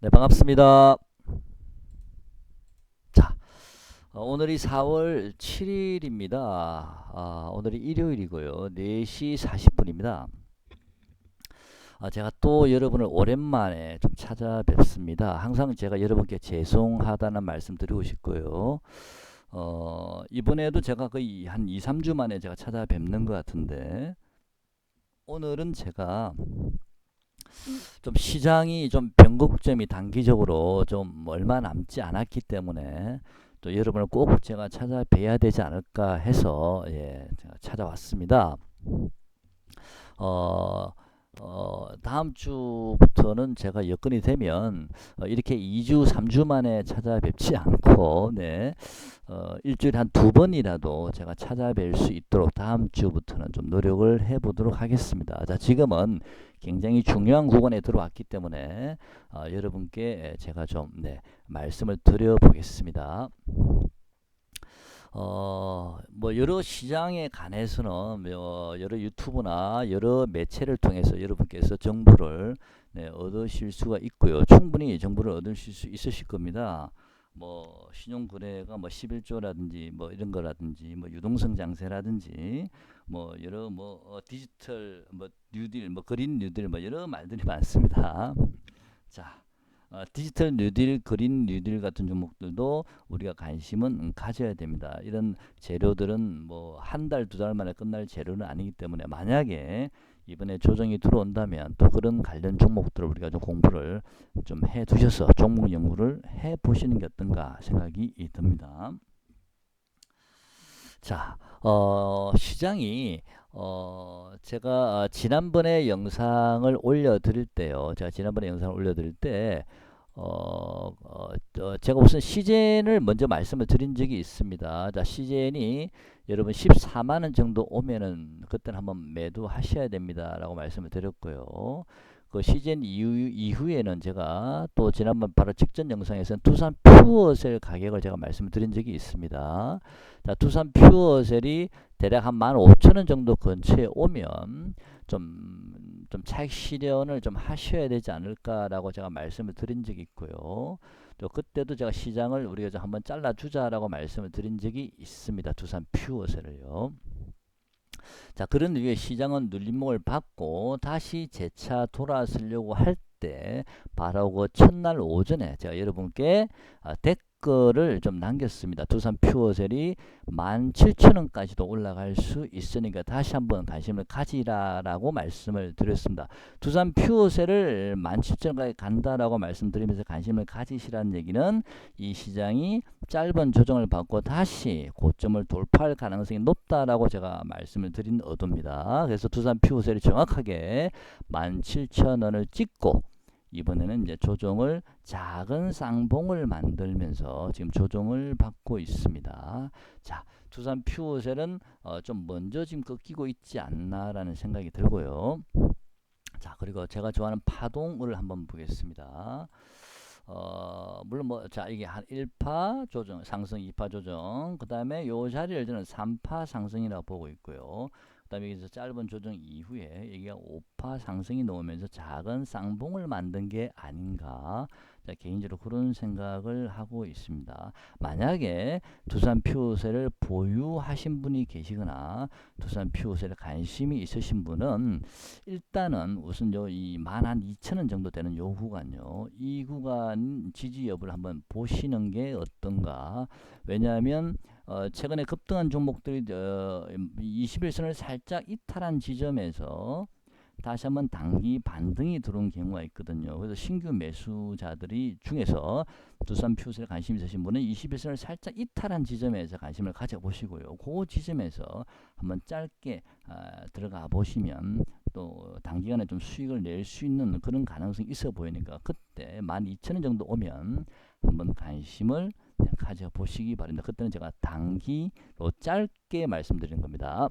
네, 반갑습니다. 자, 오늘이 4월 7일입니다. 오늘이 일요일이고요. 4시 40분입니다. 제가 또 여러분을 오랜만에 좀 찾아뵙습니다. 항상 제가 여러분께 죄송하다는 말씀 드리고 싶고요. 이번에도 제가 거의 한 2, 3주 만에 제가 찾아뵙는 것 같은데, 오늘은 제가 좀 시장이 좀 변곡점이 단기적으로 좀 얼마 남지 않았기 때문에 또 여러분을 꼭 제가 찾아뵈야 되지 않을까 해서 제가 찾아왔습니다. 어, 다음 주부터는 제가 여건이 되면 이렇게 2주, 3주 만에 찾아뵙지 않고 일주일에 한 두 번이라도 제가 찾아뵐 수 있도록 다음 주부터는 좀 노력을 해보도록 하겠습니다. 자, 지금은 굉장히 중요한 구간에 들어왔기 때문에 여러분께 제가 좀 말씀을 드려보겠습니다. 뭐 여러 시장에 관해서는 뭐 여러 유튜브나 여러 매체를 통해서 여러분께서 정보를 얻으실 수가 있고요. 충분히 정보를 얻으실 수 있으실 겁니다. 뭐 신용거래가 뭐 11조라든지 뭐 이런 거라든지 뭐 유동성 장세라든지 뭐 여러 뭐 디지털 뭐 뉴딜 뭐 그린 뉴딜 뭐 여러 말들이 많습니다. 자, 디지털 뉴딜, 그린 뉴딜 같은 종목들도 우리가 관심은 가져야 됩니다. 이런 재료들은 뭐 한 달, 두 달 만에 끝날 재료는 아니기 때문에 만약에 이번에 조정이 들어온다면 또 그런 관련 종목들을 우리가 좀 공부를 좀 해 두셔서 종목 연구를 해 보시는 게 어떤가 생각이 듭니다. 자, 시장이 제가 지난번에 영상을 올려드릴 때요. 제가 지난번에 영상을 올려드릴 때 제가 우선 시젠을 먼저 말씀을 드린 적이 있습니다. 자, 시젠이 여러분 14만 원 정도 오면은 그때는 한번 매도하셔야 됩니다라고 말씀을 드렸고요. 그 시즌 이후에는 제가 또 지난번 바로 직전 영상에서는 두산 퓨어셀 가격을 제가 말씀을 드린 적이 있습니다. 자, 두산 퓨어셀이 대략 한 15,000원 정도 근처에 오면 좀 차익 실현을 좀 하셔야 되지 않을까라고 제가 말씀을 드린 적이 있고요. 또 그때도 제가 시장을 우리가 좀 한번 잘라주자라고 말씀을 드린 적이 있습니다. 두산 퓨어셀을요. 자, 그런 이유에 시장은 눌림목을 받고 다시 재차 돌아서려고 할 때 바로 그 첫날 오전에 제가 여러분께 댓글을 좀 남겼습니다. 두산 퓨어셀이 17,000원까지도 올라갈 수 있으니까 다시 한번 관심을 가지라라고 말씀을 드렸습니다. 두산 퓨어셀을 17,000원까지 간다라고 말씀드리면서 관심을 가지시라는 얘기는 이 시장이 짧은 조정을 받고 다시 고점을 돌파할 가능성이 높다라고 제가 말씀을 드린 의도입니다. 그래서 두산 퓨어셀이 정확하게 17,000원을 찍고 이번에는 이제 조정을 작은 쌍봉을 만들면서 지금 조정을 받고 있습니다. 자, 두산 퓨어셀은 좀 먼저 지금 꺾이고 있지 않나라는 생각이 들고요. 자, 그리고 제가 좋아하는 파동을 한번 보겠습니다. 물론 뭐, 자, 이게 한 1파 조정, 상승 2파 조정, 그 다음에 요 자리를 저는 3파 상승이라고 보고 있고요. 그 다음에 여기서 짧은 조정 이후에 여기가 5파 상승이 나오면서 작은 쌍봉을 만든 게 아닌가. 자, 개인적으로 그런 생각을 하고 있습니다. 만약에 두산 퓨어셀을 보유하신 분이 계시거나 두산 퓨어셀에 관심이 있으신 분은 일단은 우선 이 12,000원 정도 되는 요 구간요. 이 구간 지지 여부를 한번 보시는 게 어떤가. 왜냐하면 최근에 급등한 종목들이 21선을 살짝 이탈한 지점에서 다시 한번 단기 반등이 들어온 경우가 있거든요. 그래서 신규 매수자들이 중에서 두산 퓨어셀에 관심 있으신 분은 21선을 살짝 이탈한 지점에서 관심을 가져보시고요. 그 지점에서 한번 짧게 들어가 보시면 또 단기간에 좀 수익을 낼 수 있는 그런 가능성이 있어 보이니까 그때 12,000원 정도 오면 한번 관심을 가져보시기 바랍니다. 그때는 제가 단기로 짧게 말씀드리는 겁니다.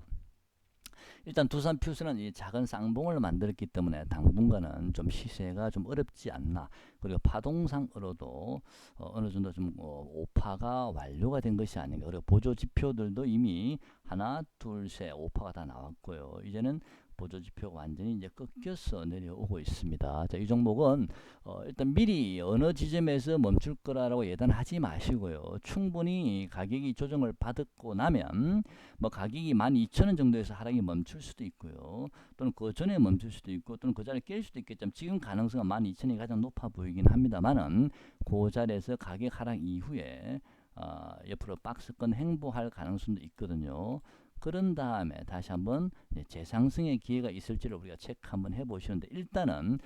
일단 두산 퓨스는 이 작은 쌍봉을 만들었기 때문에 당분간은 좀 시세가 좀 어렵지 않나. 그리고 파동상으로도 어느 정도 좀 오파가 완료가 된 것이 아닌가. 그리고 보조 지표들도 이미 하나, 둘, 셋 오파가 다 나왔고요. 이제는 보조지표가 완전히 이제 꺾여서 내려오고 있습니다. 자, 이 종목은 일단 미리 어느 지점에서 멈출 거라고 예단하지 마시고요. 충분히 가격이 조정을 받고 나면 뭐 가격이 12,000원 정도에서 하락이 멈출 수도 있고요. 또는 그 전에 멈출 수도 있고 또는 그 자리에 깰 수도 있겠지만 지금 가능성은 12,000원이 가장 높아 보이긴 합니다만은 그 자리에서 가격 하락 이후에 옆으로 박스권 행보할 가능성도 있거든요. 그런 다음에 다시 한번 재상승의 기회가 있을지를 우리가 체크 한번 해보시는데 일단은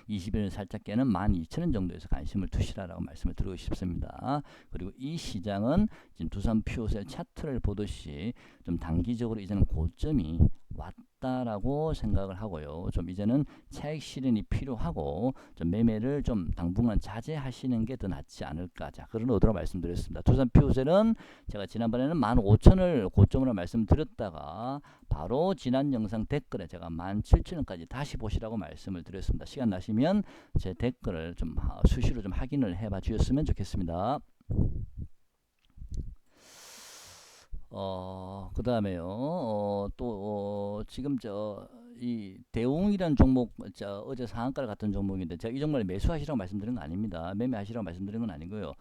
20일을 살짝 깨는 12,000원 정도에서 관심을 두시라라고 말씀을 드리고 싶습니다. 그리고 이 시장은 지금 두산 퓨어셀 차트를 보듯이 좀 단기적으로 이제는 고점이 왔다라고 생각을 하고요. 좀 이제는 차익 실현이 필요하고 좀 매매를 좀 당분간 자제하시는 게 더 낫지 않을까. 자, 그런 의도로 말씀드렸습니다. 두산 퓨어셀은 제가 지난번에는 15,000원을 고점으로 말씀드렸다가 바로 지난 영상 댓글에 제가 17,000원까지 다시 보시라고 말씀을 드렸습니다. 시간 나시면 제 댓글을 좀 수시로 좀 확인을 해봐 주셨으면 좋겠습니다. 그 다음에요. 지금 이 대웅이라는 종목, 어제 상한가를 갔던 종목인데, 제가 이 종목을 매수하시라고 말씀드린 건 아닙니다. 매매하시라고 말씀드린 건 아니고요.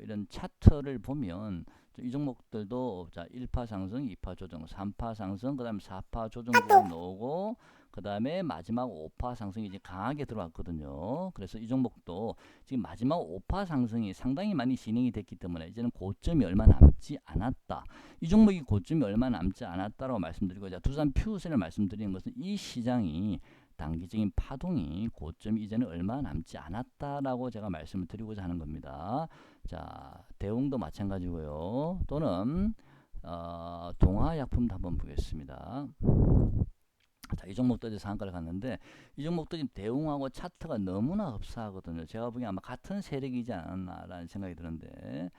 이런 차트를 보면, 이 종목들도, 1파 상승, 2파 조정, 3파 상승, 그 다음에 4파 조정 구간이 나오고, 그 다음에 마지막 5파 상승이 이제 강하게 들어왔거든요. 그래서 이 종목도 지금 마지막 5파 상승이 상당히 많이 진행이 됐기 때문에 이제는 고점이 얼마 남지 않았다. 이 종목이 고점이 얼마 남지 않았다라고 말씀드리고, 두산 퓨어셀을 말씀드리는 것은 이 시장이 단기적인 파동이 고점이 이제는 얼마 남지 않았다라고 제가 말씀을 드리고자 하는 겁니다. 자, 대웅도 마찬가지고요. 또는 동아약품도 한번 보겠습니다. 자, 이 종목도 이제 상한가를 갔는데 이 종목도 지금 대웅하고 차트가 너무나 흡사하거든요. 제가 보기엔 아마 같은 세력이지 않았나라는 생각이 드는데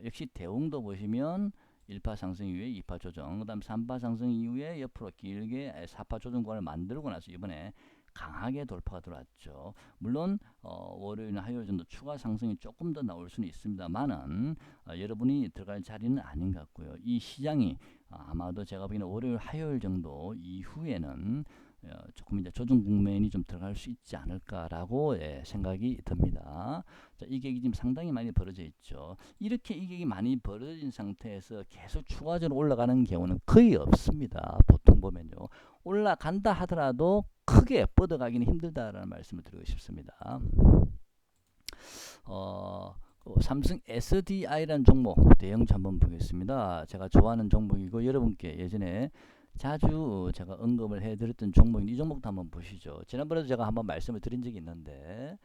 역시 대웅도 보시면 1파 상승 이후에 2파 조정, 그 다음 3파 상승 이후에 옆으로 길게 4파 조정 구간을 만들고 나서 이번에 강하게 돌파가 들어왔죠. 물론 월요일이나 화요일 정도 추가 상승이 조금 더 나올 수는 있습니다만은 여러분이 들어갈 자리는 아닌 것 같고요. 이 시장이 아마도 제가 보기에는 월요일, 화요일 정도 이후에는 조금 이제 조정 국면이 좀 들어갈 수 있지 않을까라고 생각이 듭니다. 자, 이격이 지금 상당히 많이 벌어져 있죠. 이렇게 이격이 많이 벌어진 상태에서 계속 추가적으로 올라가는 경우는 거의 없습니다. 보통 보면요. 올라간다 하더라도 크게 뻗어가기는 힘들다라는 말씀을 드리고 싶습니다. 삼성 SDI라는 종목 대형주 한번 보겠습니다. 제가 좋아하는 종목이고 여러분께 예전에 자주 제가 언급을 해드렸던 종목인데 이 종목도 한번 보시죠. 지난번에도 제가 한번 말씀을 드린 적이 있는데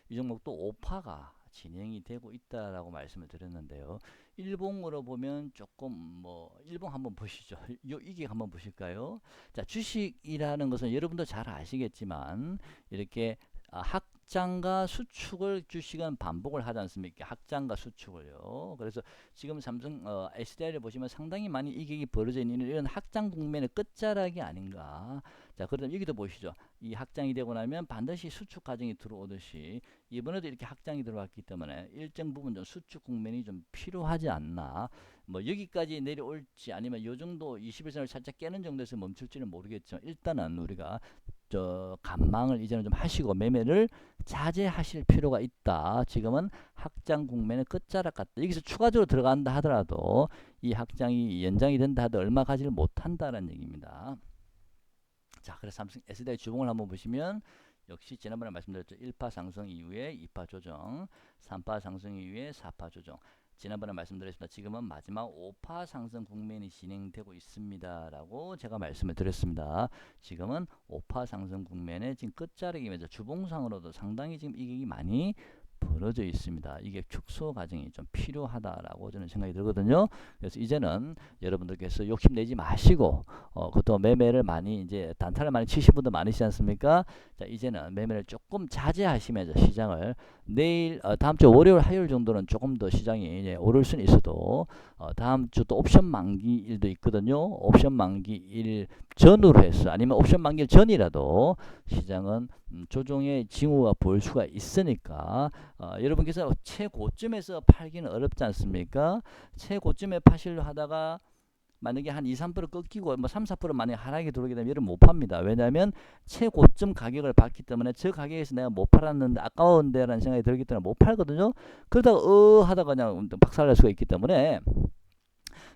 이 종목도 5파가 진행이 되고 있다라고 말씀을 드렸는데요. 일봉으로 보면 조금 일봉 한번 보시죠. 이게 한번 보실까요? 자, 주식이라는 것은 여러분도 잘 아시겠지만 이렇게 확장과 수축을 주식은 반복을 하지 않습니까? 확장과 수축을요. 그래서 지금 삼성 SDI를 보시면 상당히 많이 이격이 벌어져 있는 이런 확장 국면의 끝자락이 아닌가. 자, 그러면 여기도 보시죠. 이 확장이 되고 나면 반드시 수축 과정이 들어오듯이 이번에도 이렇게 확장이 들어왔기 때문에 일정 부분 좀 수축 국면이 좀 필요하지 않나. 여기까지 내려올지 아니면 요 정도 21선을 살짝 깨는 정도에서 멈출지는 모르겠지만 일단은 우리가 간망을 이제는 좀 하시고 매매를 자제하실 필요가 있다. 지금은 확장 국면의 끝자락 같다. 여기서 추가적으로 들어간다 하더라도 이 확장이 연장이 된다 하더라도 얼마 가지를 못한다는 얘기입니다. 자, 그래서 삼성 SDI 주봉을 한번 보시면 역시 지난번에 말씀드렸죠. 1파 상승 이후에 2파 조정, 3파 상승 이후에 4파 조정. 지난번에 말씀드렸습니다. 지금은 마지막 5파 상승 국면이 진행되고 있습니다라고 제가 말씀을 드렸습니다. 지금은 5파 상승 국면의 지금 끝자락이면서 주봉상으로도 상당히 지금 이격이 많이 벌어져 있습니다. 이게 축소 과정이 좀 필요하다라고 저는 생각이 들거든요. 그래서 이제는 여러분들께서 욕심내지 마시고 그것도 매매를 많이 이제 단타를 많이 치신 분들 많으시지 않습니까? 자, 이제는 매매를 조금 자제하시면서 시장을 내일 다음 주 월요일 화요일 정도는 조금 더 시장이 이제 오를 수는 있어도 다음 주 또 옵션 만기일도 있거든요. 옵션 만기일 전으로 해서 아니면 옵션 만기일 전이라도 시장은 조정의 징후가 보일 수가 있으니까 여러분께서 최고점에서 팔기는 어렵지 않습니까? 최고점에 파시려 하다가 만약에 한 2, 3% 꺾이고 뭐 3, 4% 만약에 하락이 들어오게 되면 얘를 못 팝니다. 왜냐하면 최고점 가격을 봤기 때문에 저 가격에서 내가 못 팔았는데 아까운데 라는 생각이 들기 때문에 못 팔거든요. 그러다가 하다가 그냥 박살날 수가 있기 때문에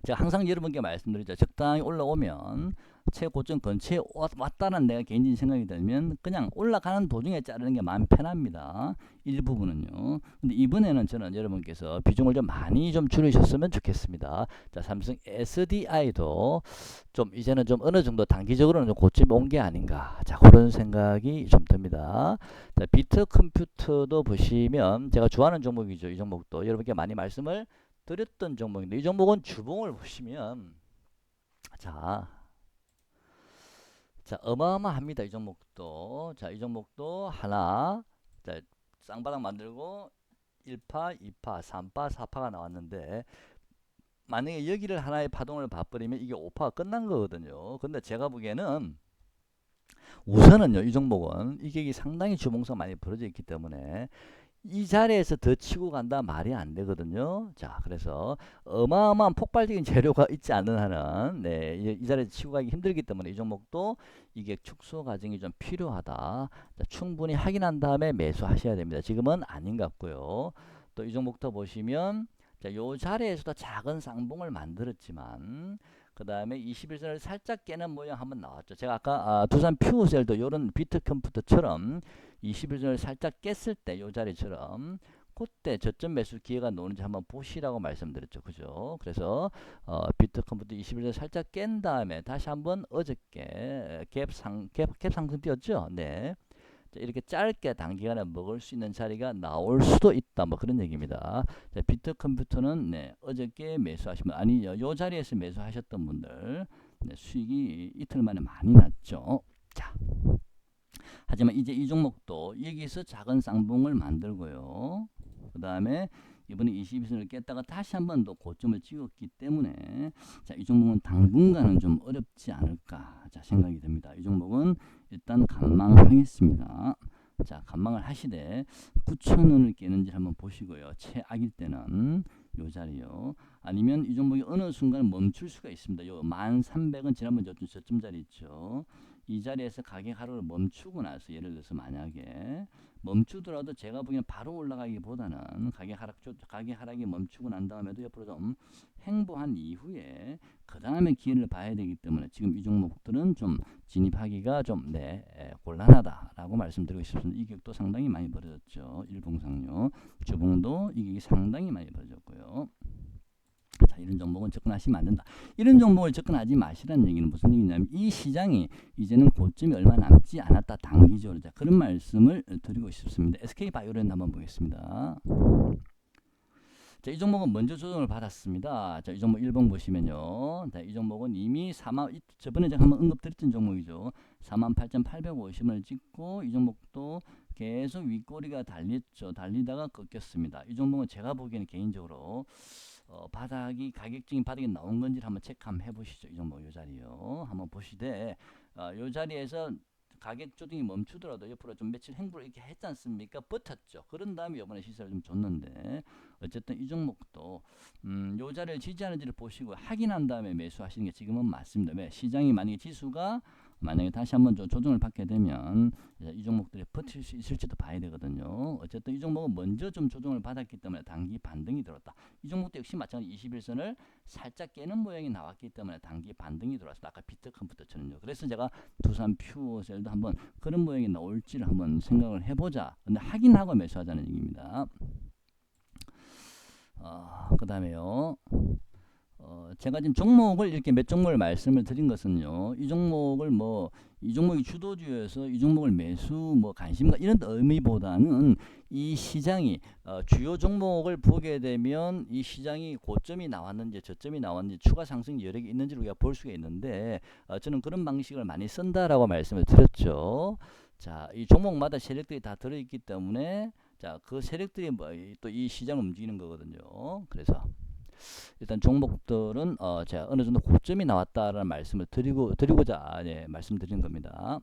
제가 항상 여러분께 말씀드리죠. 적당히 올라오면 최고점 근처에 왔다는 내가 개인적인 생각이 들면 그냥 올라가는 도중에 자르는 게 마음 편합니다. 일부분은요. 근데 이번에는 저는 여러분께서 비중을 좀 많이 좀 줄이셨으면 좋겠습니다. 자, 삼성 SDI도 좀 이제는 좀 어느 정도 단기적으로는 좀 고점 온 게 아닌가. 자, 그런 생각이 좀 듭니다. 자, 비트 컴퓨터도 보시면 제가 좋아하는 종목이죠. 이 종목도 여러분께 많이 말씀을 드렸던 종목인데 이 종목은 주봉을 보시면 자, 어마어마합니다. 이 종목도. 자, 이 종목도 하나, 자, 쌍바닥 만들고 1파, 2파, 3파, 4파가 나왔는데 만약에 여기를 하나의 파동을 봐버리면 이게 5파가 끝난 거거든요. 근데 제가 보기에는 우선은요, 이 종목은 이게 상당히 주봉성 많이 벌어져 있기 때문에 이 자리에서 더 치고 간다 말이 안 되거든요. 자, 그래서 어마어마한 폭발적인 재료가 있지 않는 한은 네, 이 자리에서 치고 가기 힘들기 때문에 이 종목도 이게 축소 과정이 좀 필요하다. 자, 충분히 확인한 다음에 매수하셔야 됩니다. 지금은 아닌 것 같고요. 또 이 종목도 보시면 자, 요 자리에서도 작은 쌍봉을 만들었지만 그 다음에 21선을 살짝 깨는 모양 한번 나왔죠. 제가 아까 두산 퓨어셀도 이런 비트 컴퓨터처럼 21선을 살짝 깼을 때 요 자리처럼 그때 저점 매수 기회가 나오는지 한번 보시라고 말씀드렸죠. 그죠? 그래서 비트 컴퓨터 21선 살짝 깬 다음에 다시 한번 어저께 갭 상승 뛰었죠. 네. 이렇게 짧게 단기간에 먹을 수 있는 자리가 나올 수도 있다. 뭐 그런 얘기입니다. 자, 비트 컴퓨터는 네, 어저께 매수하시면 아니 요 자리에서 매수하셨던 분들 네, 수익이 이틀 만에 많이 났죠. 자, 하지만 이제 이 종목도 여기서 작은 쌍봉을 만들고요. 그 다음에 이번에 22선을 깼다가 다시 한 번 더 고점을 찍었기 때문에 자, 이 종목은 당분간은 좀 어렵지 않을까 자, 생각이 듭니다. 이 종목은 일단 관망하겠습니다. 자, 관망을 하시되 9,000원을 깨는지 한번 보시고요. 최악일 때는 요 자리요. 아니면 이 종목이 어느 순간 멈출 수가 있습니다. 요 1300은 지난번 저점 자리 있죠. 이 자리에서 가격 하락을 멈추고 나서 예를 들어서 만약에 멈추더라도 제가 보기에는 바로 올라가기보다는 가격 하락이 멈추고 난 다음에도 옆으로 좀 횡보한 이후에 그 다음에 기회를 봐야 되기 때문에 지금 이 종목들은 좀 진입하기가 좀 곤란하다라고 말씀드리고 싶습니다. 이격도 상당히 많이 벌어졌죠. 일봉상요. 주봉도 이격이 상당히 많이 벌어졌고요. 자, 이런 종목은 접근하시면 안 된다. 이런 종목을 접근하지 마시라는 얘기는 무슨 얘기냐면 이 시장이 이제는 고점이 얼마 남지 않았다. 단기적으로. 자, 그런 말씀을 드리고 싶습니다. SK바이오렌 한번 보겠습니다. 자, 이 종목은 먼저 조정을 받았습니다. 자, 이 종목 1번 보시면요. 자, 이 종목은 이미 저번에 제가 한번 언급드렸던 종목이죠. 48,850원을 찍고 이 종목도 계속 윗꼬리가 달렸죠. 달리다가 꺾였습니다. 이 종목은 제가 보기에는 개인적으로 가격적인 바닥이 나온 건지 한번 체크 한번 해보시죠. 이 종목 요 자리요. 한번 보시되 요 자리에서 가격 조정이 멈추더라도 옆으로 좀 며칠 행보를 이렇게 했지 않습니까? 버텼죠. 그런 다음에 이번에 시세를 좀 줬는데 어쨌든 이 종목도 요 자리를 지지하는지를 보시고 확인한 다음에 매수하시는 게 지금은 맞습니다. 왜? 시장이 만약에 지수가 만약에 다시 한번 조정을 받게 되면 이 종목들이 버틸 수 있을지도 봐야 되거든요. 어쨌든 이 종목은 먼저 좀 조정을 받았기 때문에 단기 반등이 들었다. 이 종목도 역시 마찬가지 21선을 살짝 깨는 모양이 나왔기 때문에 단기 반등이 들어왔습니다. 아까 비트 컴퓨터처럼요. 그래서 제가 두산 퓨어셀도 한번 그런 모양이 나올지를 한번 생각을 해보자. 근데 확인하고 매수하자는 얘기입니다. 그 다음에요. 제가 지금 종목을 이렇게 몇 종목을 말씀을 드린 것은요. 이 종목이 주도주여서 이 종목을 매수 관심가 이런 의미보다는 이 시장이 주요 종목을 보게 되면 이 시장이 고점이 나왔는지 저점이 나왔는지 추가 상승 여력이 있는지를 우리가 볼 수가 있는데 저는 그런 방식을 많이 쓴다라고 말씀을 드렸죠. 자, 이 종목마다 세력들이 다 들어있기 때문에 자, 그 세력들이 또 이 시장을 움직이는 거거든요. 그래서 일단 종목들은 제가 어느 정도 고점이 나왔다라는 말씀을 드리고자 말씀드린 겁니다.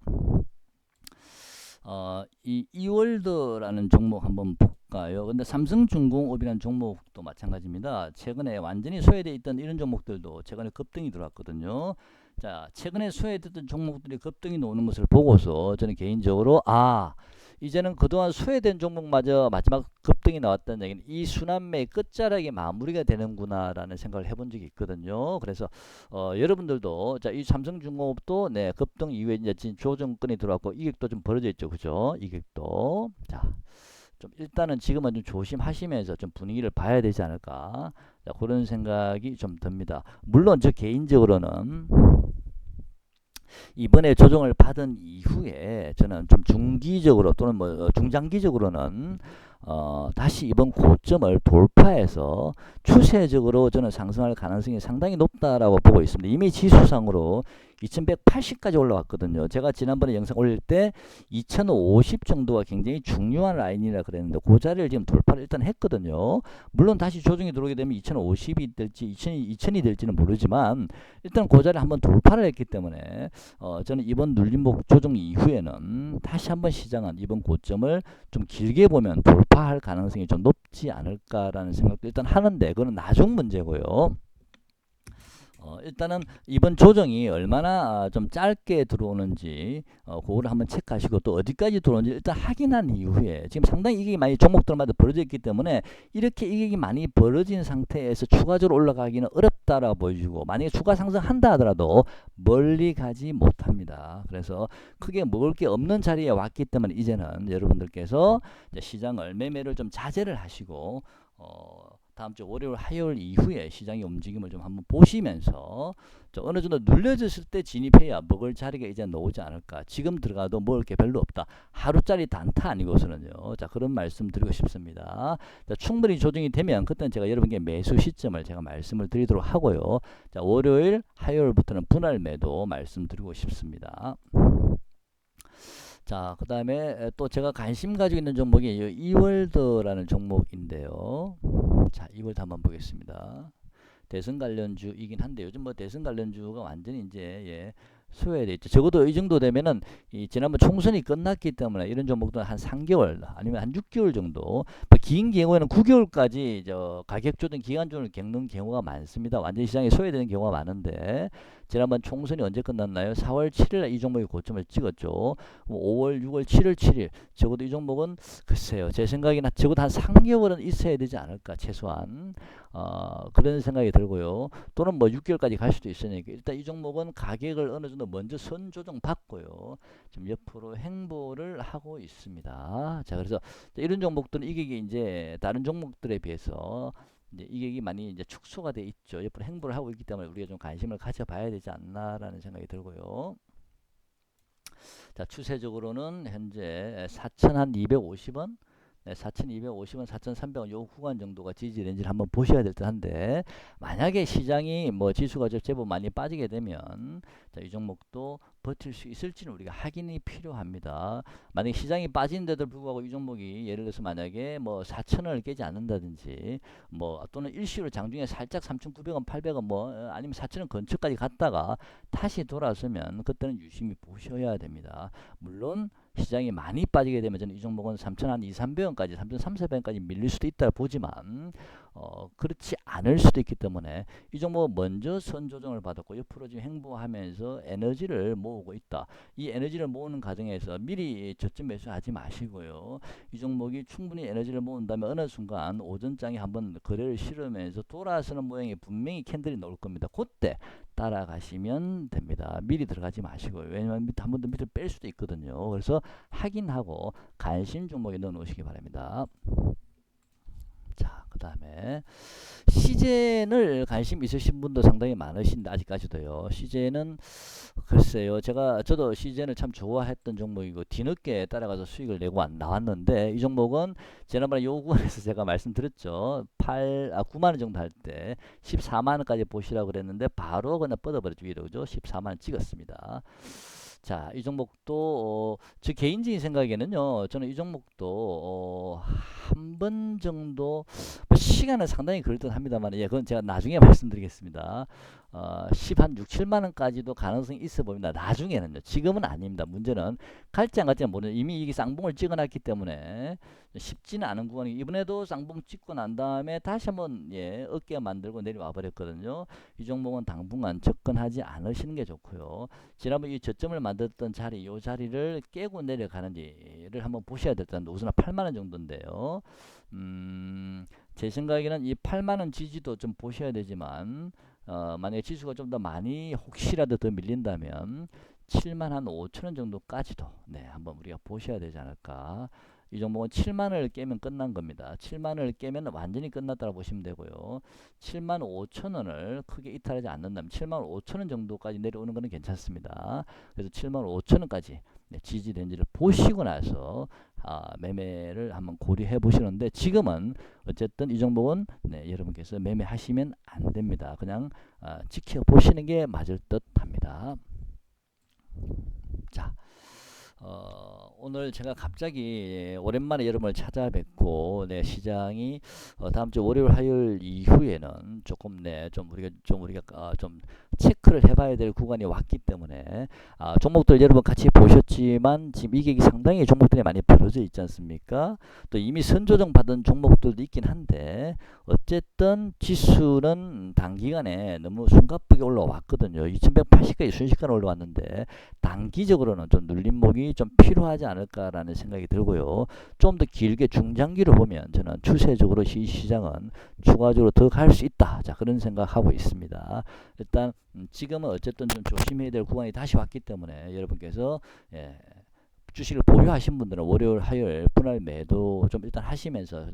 이 이월드라는 종목 한번 볼까요? 근데 삼성중공업이라는 종목도 마찬가지입니다. 최근에 완전히 소외되어 있던 이런 종목들도 최근에 급등이 들어왔거든요. 자, 최근에 소외됐던 종목들이 급등이 나오는 것을 보고서 저는 개인적으로 이제는 그동안 소외된 종목마저 마지막 급등이 나왔다는 얘기는 이 순환매의 끝자락이 마무리가 되는구나라는 생각을 해본 적이 있거든요. 그래서 여러분들도 자, 이 삼성중공업도 네, 급등 이후에 이제 조정권이 들어왔고 이격도 좀 벌어져 있죠, 그죠? 이격도 자. 좀 일단은 지금은 좀 조심하시면서 좀 분위기를 봐야 되지 않을까, 자, 그런 생각이 좀 듭니다. 물론 저 개인적으로는 이번에 조정을 받은 이후에 저는 좀 중기적으로 또는 뭐 중장기적으로는 다시 이번 고점을 돌파해서 추세적으로 저는 상승할 가능성이 상당히 높다라고 보고 있습니다. 이미 지수상으로 2180까지 올라왔거든요. 제가 지난번에 영상 올릴 때 2050 정도가 굉장히 중요한 라인이라 그랬는데 그 자리를 지금 돌파를 일단 했거든요. 물론 다시 조정이 들어오게 되면 2050이 될지 2000이 될지는 모르지만 일단 그 자리를 한번 돌파를 했기 때문에 저는 이번 눌림목 조정 이후에는 다시 한번 시장은 이번 고점을 좀 길게 보면 돌파할 가능성이 좀 높지 않을까라는 생각도 일단 하는데 그건 나중 문제고요. 일단은 이번 조정이 얼마나 좀 짧게 들어오는지 그거를 한번 체크하시고 또 어디까지 들어오는지 일단 확인한 이후에 지금 상당히 이게 많이 종목들마다 벌어져 있기 때문에 이렇게 이익이 많이 벌어진 상태에서 추가적으로 올라가기는 어렵다라고 보여지고 만약에 추가 상승한다 하더라도 멀리 가지 못합니다. 그래서 크게 먹을 게 없는 자리에 왔기 때문에 이제는 여러분들께서 이제 시장을 매매를 좀 자제를 하시고 다음 주 월요일, 화요일 이후에 시장의 움직임을 좀 한번 보시면서 어느 정도 눌려졌을 때 진입해야 먹을 자리가 이제 나오지 않을까. 지금 들어가도 먹을 게 별로 없다. 하루짜리 단타 아니고서는요. 자, 그런 말씀 드리고 싶습니다. 자, 충분히 조정이 되면 그때는 제가 여러분께 매수 시점을 제가 말씀을 드리도록 하고요. 자, 월요일, 화요일부터는 분할 매도 말씀드리고 싶습니다. 자, 그 다음에 또 제가 관심 가지고 있는 종목이 이월드라는 종목인데요. 자, 이월드 한번 보겠습니다. 대선 관련주이긴 한데 요즘 뭐 대선 관련주가 완전히 이제 소외돼 있죠. 적어도 이 정도 되면은 이 지난번 총선이 끝났기 때문에 이런 종목도 한 3개월 아니면 한 6개월 정도, 뭐 긴 경우에는 9개월까지 저 가격 조정 기간종을 겪는 경우가 많습니다. 완전히 시장에 소외되는 경우가 많은데 지난번 총선이 언제 끝났나요? 4월 7일 이 종목이 고점을 찍었죠. 5월, 6월, 7월, 7일 적어도 이 종목은 글쎄요. 제 생각에는 적어도 한 3개월은 있어야 되지 않을까 최소한. 그런 생각이 들고요. 또는 뭐 6개월까지 갈 수도 있으니까 일단 이 종목은 가격을 어느 정도 먼저 선 조정 받고요. 지금 옆으로 행보를 하고 있습니다. 자, 그래서 이런 종목들은 이게 이제 다른 종목들에 비해서 이제 이격이 많이 이제 축소가 돼 있죠. 옆으로 행보를 하고 있기 때문에 우리가 좀 관심을 가져봐야 되지 않나라는 생각이 들고요. 자, 추세적으로는 현재 4,250원, 네, 4,250원, 4,300원 요 구간 정도가 지지 렌즈를 한번 보셔야 될 듯한데 만약에 시장이 뭐 지수가 제법 많이 빠지게 되면 자, 이 종목도 버틸 수 있을지는 우리가 확인이 필요합니다. 만약에 시장이 빠지는데도 불구하고 이 종목이 예를 들어서 만약에 뭐 4,000원을 깨지 않는다든지 뭐 또는 일시로 장중에 살짝 3,900원, 800원 뭐 아니면 4,000원 근처까지 갔다가 다시 돌아서면 그때는 유심히 보셔야 됩니다. 물론 시장이 많이 빠지게 되면 저는 이 종목은 3,200원까지 3,300원까지 밀릴 수도 있다 보지만 그렇지 않을 수도 있기 때문에 이 종목은 먼저 선 조정을 받았고 옆으로 지금 행보하면서 에너지를 모으고 있다. 이 에너지를 모으는 과정에서 미리 저점 매수하지 마시고요. 이 종목이 충분히 에너지를 모은다면 어느 순간 오전장에 한번 거래를 실으면서 돌아서는 모양이 분명히 캔들이 나올 겁니다. 그때 따라가시면 됩니다. 미리 들어가지 마시고요. 왜냐하면 한 번 더 밑을 뺄 수도 있거든요. 그래서 확인하고 관심 종목에 넣어 놓으시기 바랍니다. 자, 그 다음에 시젠을 관심 있으신 분도 상당히 많으신데 아직까지도요. 시젠은 글쎄요. 저도 시젠을 참 좋아했던 종목이고 뒤늦게 따라가서 수익을 내고 나왔는데 이 종목은 지난번에 요 구간에서 제가 말씀드렸죠. 9만원 정도 할 때 14만원까지 보시라고 그랬는데 바로 그냥 뻗어버렸죠. 위로 그죠? 14만원 찍었습니다. 자, 이 종목도 제 개인적인 생각에는요. 저는 이 종목도 한 번 정도 뭐 시간은 상당히 걸릴 듯 합니다만 그건 제가 나중에 말씀드리겠습니다. 10한 6, 7만 원까지도 가능성이 있어 보입니다. 나중에는요. 지금은 아닙니다. 문제는 갈지 안 갈지는 모르는 이미 이게 쌍봉을 찍어놨기 때문에 쉽지는 않은 구간이 이번에도 쌍봉 찍고 난 다음에 다시 한번 어깨 만들고 내려와 버렸거든요. 이 종목은 당분간 접근하지 않으시는 게 좋고요. 지난번 이 저점을 만들었던 자리, 이 자리를 깨고 내려가는지를 한번 보셔야 될 텐데 우선 8만 원 정도인데요. 제 생각에는 이 8만 원 지지도 좀 보셔야 되지만 만약에 지수가 좀 더 많이 혹시라도 더 밀린다면 7만 한 5천 원 정도까지도 한번 우리가 보셔야 되지 않을까. 이 종목은 7만 원을 깨면 끝난 겁니다. 7만 원을 깨면 완전히 끝났다고 보시면 되고요. 7만 5천 원을 크게 이탈하지 않는다면 7만 5천 원 정도까지 내려오는 것은 괜찮습니다. 그래서 7만 5천 원까지 지지 렌즈를 보시고 나서 매매를 한번 고려해 보시는데 지금은 어쨌든 이 종목은 여러분께서 매매하시면 안 됩니다. 그냥 지켜보시는 게 맞을 듯 합니다. 자, 오늘 제가 갑자기 오랜만에 여러분을 찾아뵙고 시장이 다음 주 월요일 화요일 이후에는 조금 우리가 좀 체크를 해봐야 될 구간이 왔기 때문에 종목들 여러분 같이 보셨지만 지금 이격이 상당히 종목들이 많이 벌어져 있지 않습니까? 또 이미 선조정 받은 종목들도 있긴 한데 어쨌든 지수는 단기간에 너무 숨가쁘게 올라왔거든요. 2180까지 순식간에 올라왔는데 단기적으로는 좀 눌림목이 좀 필요하지 않을까라는 생각이 들고요. 좀 더 길게 중장기로 보면 저는 추세적으로 이 시장은 추가적으로 더 갈 수 있다. 자, 그런 생각하고 있습니다. 일단 지금은 어쨌든 좀 조심해야 될 구간이 다시 왔기 때문에 여러분께서 주식을 보유하신 분들은 월요일, 화요일 분할 매도 좀 일단 하시면서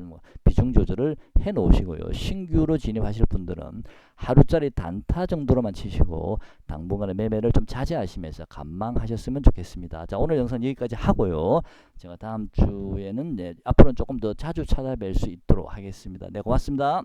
비중 조절을 해 놓으시고요. 신규로 진입하실 분들은 하루짜리 단타 정도로만 치시고 당분간의 매매를 좀 자제하시면서 관망하셨으면 좋겠습니다. 자, 오늘 영상 여기까지 하고요. 제가 다음 주에는 앞으로는 조금 더 자주 찾아뵐 수 있도록 하겠습니다. 네, 고맙습니다.